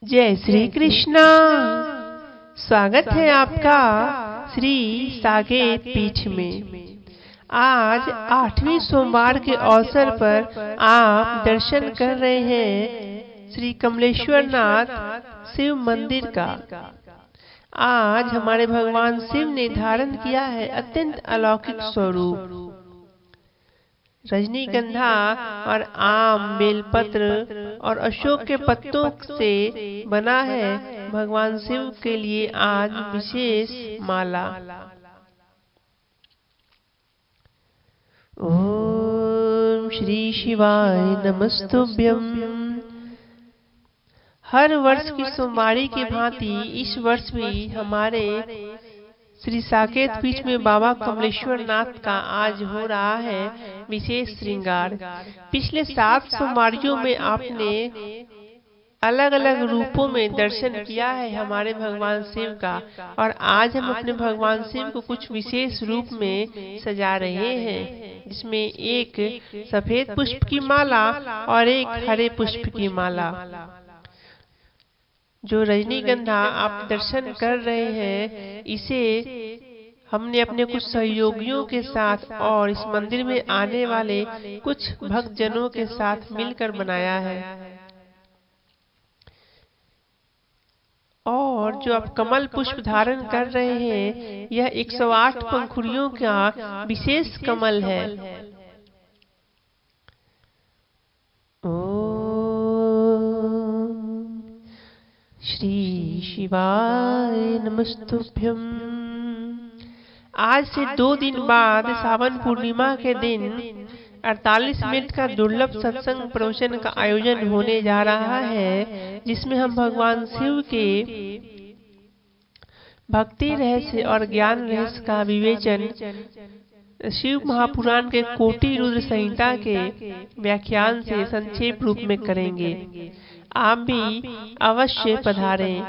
जय श्री कृष्णा। स्वागत है आपका श्री साकेत पीठ में। आज 8वें सोमवार के अवसर पर आप दर्शन कर रहे हैं श्री कमलेश्वर नाथ शिव मंदिर का। आज हमारे भगवान शिव ने धारण किया है अत्यंत अलौकिक स्वरूप। रजनीगंधा और आम, बेलपत्र और अशोक के पत्तों से बना है भगवान शिव के लिए आज विशेष माला। ओम श्री शिवाय नमस्तुभ्यम। हर वर्ष की सोमवारी की भांति इस वर्ष भी हमारे श्री साकेत पीठ में बाबा कमलेश्वर नाथ का आज हो रहा है विशेष श्रृंगार। पिछले 7 सोमवारियों में आपने अलग अलग रूपों में दर्शन किया है हमारे भगवान शिव का, और आज हम अपने भगवान शिव को कुछ विशेष रूप में सजा रहे हैं, जिसमें एक सफेद पुष्प की माला और एक हरे पुष्प की माला। जो रजनीगंधा आप दर्शन कर रहे हैं, इसे हमने अपने कुछ सहयोगियों के साथ और इस मंदिर में आने वाले कुछ भक्तजनों के साथ मिलकर बनाया है। और जो आप कमल पुष्प धारण कर रहे हैं, यह 108 पंखुड़ियों का विशेष कमल है। श्री शिवाय नमस्तुभ्यम। आज से 2 दिन बाद सावन पूर्णिमा के दिन 48 मिनट का दुर्लभ सत्संग प्रवचन का आयोजन होने जा रहा है, जिसमें हम भगवान शिव के भक्ति रहस्य और ज्ञान रहस्य का विवेचन शिव महापुराण के कोटि रुद्र संहिता के व्याख्यान से संक्षेप रूप में करेंगे। आप भी अवश्य पधारें।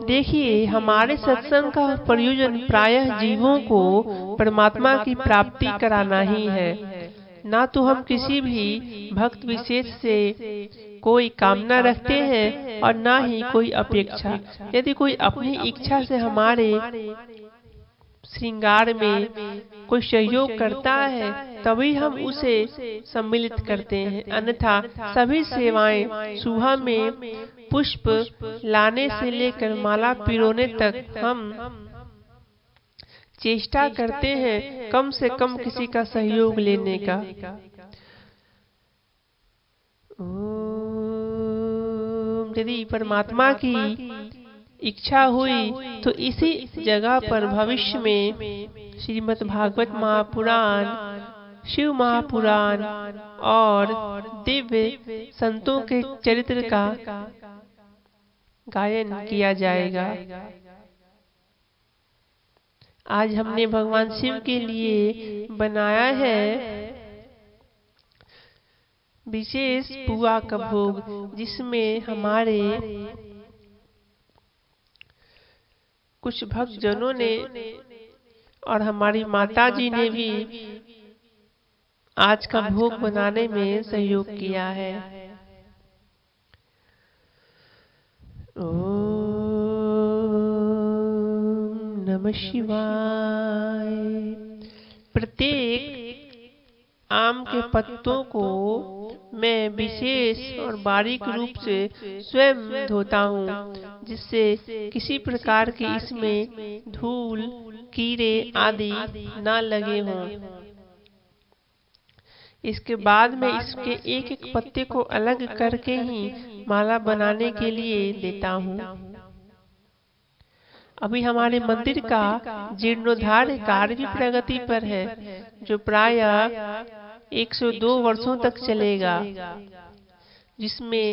देखिए, हमारे सत्संग का प्रयोजन प्रायः जीवों को परमात्मा की प्राप्ति कराना ही है। ना तो हम किसी भी भक्त विशेष से कोई कामना रखते हैं और ना ही कोई अपेक्षा। यदि कोई अपनी इच्छा से हमारे श्रृंगार में कोई सहयोग करता है, तभी हम उसे सम्मिलित करते हैं। अन्यथा सभी सेवाएं, सुबह में पुष्प लाने से लेकर माला पिरोने तक हम चेष्टा करते हैं कम से कम किसी का सहयोग लेने का। यदि परमात्मा की इच्छा हुई तो इसी जगह पर भविष्य में श्रीमद् भागवत महापुराण, शिव महापुराण और दिव्य संतों के चरित्र का गायन किया जाएगा। आज हमने भगवान शिव के लिए बनाया है विशेष पुआ का भोग, जिसमें हमारे कुछ भक्तजनों ने और हमारी माता जी ने भी आज का भोग बनाने में सहयोग किया है। ओम नमः शिवाय। प्रत्येक आम के पत्तों को मैं विशेष और बारीक रूप से स्वयं धोता हूँ, जिससे किसी प्रकार की इसमें धूल, कीड़े आदि न लगे हों। इसके बाद मैं इसके एक एक पत्ते को अलग करके ही माला बनाने के लिए देता हूँ। अभी हमारे मंदिर का जीर्णोद्धार कार्य भी प्रगति पर है, जो प्रायः 102 वर्षों तक चलेगा, जिसमें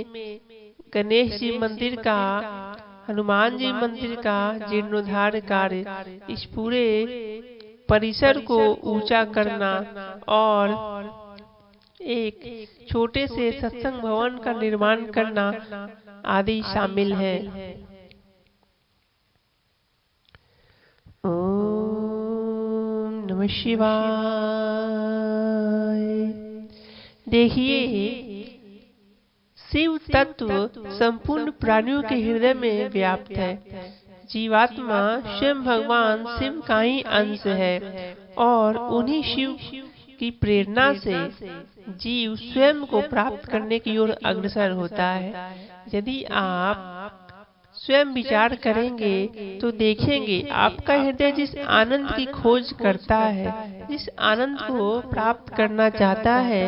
गणेश जी मंदिर का, हनुमान जी मंदिर का जीर्णोद्धार कार्य, इस पूरे परिसर को ऊंचा करना और एक छोटे से सत्संग भवन का निर्माण करना आदि शामिल है। ओम नमः शिवाय। देखिए, शिव तत्व संपूर्ण प्राणियों के हृदय में व्याप्त है। जीवात्मा स्वयं भगवान शिव का ही अंश है और उन्हीं शिव की प्रेरणा से जीव स्वयं को प्राप्त करने की ओर अग्रसर होता है। यदि आप स्वयं विचार करेंगे तो देखेंगे आपका हृदय जिस आनंद की खोज करता है, जिस आनंद को प्राप्त करना चाहता है,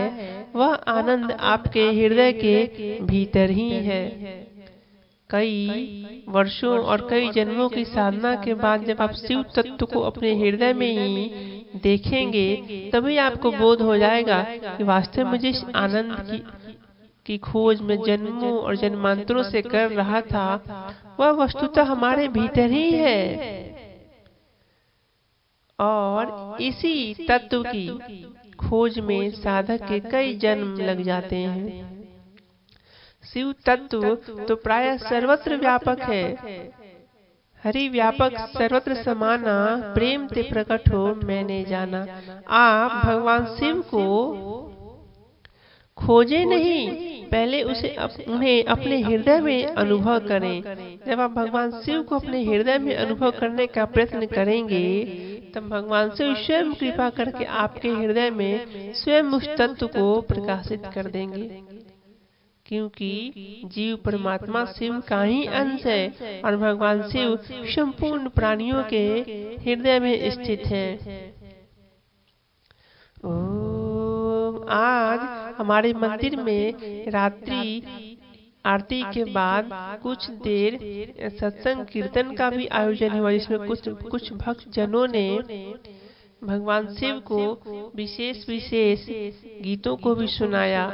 वह आनंद आपके हृदय के भीतर ही है। कई वर्षों और कई जन्मों की साधना के बाद जब आप शिव तत्व को अपने हृदय में ही देखेंगे, तभी आपको बोध हो जाएगा कि वास्तव में जिस आनंद की खोज में जन्मों और जन्मांतरों से कर रहा था, वह वस्तुतः हमारे भीतर ही है। और इसी तत्व की खोज में साधक के कई जन्म लग जाते हैं। शिव तत्व तो प्रायः सर्वत्र व्यापक है। हरि व्यापक सर्वत्र समाना, प्रेम ते प्रकट हो मैंने जाना। आप भगवान शिव को खोजे नहीं, पहले उन्हें अपने हृदय में अनुभव करें। जब आप भगवान शिव को अपने हृदय में अनुभव करने का प्रयत्न करेंगे, तब भगवान शिव स्वयं कृपा करके आपके हृदय में स्वयं उस तत्व को प्रकाशित कर देंगे। क्योंकि जीव परमात्मा शिव का ही अंश है और भगवान शिव संपूर्ण प्राणियों के हृदय में स्थित है। आज हमारे मंदिर में रात्रि आरती के बाद कुछ देर सत्संग कीर्तन का भी आयोजन हुआ, जिसमें कुछ भक्त जनों ने भगवान शिव को विशेष गीतों को भी सुनाया।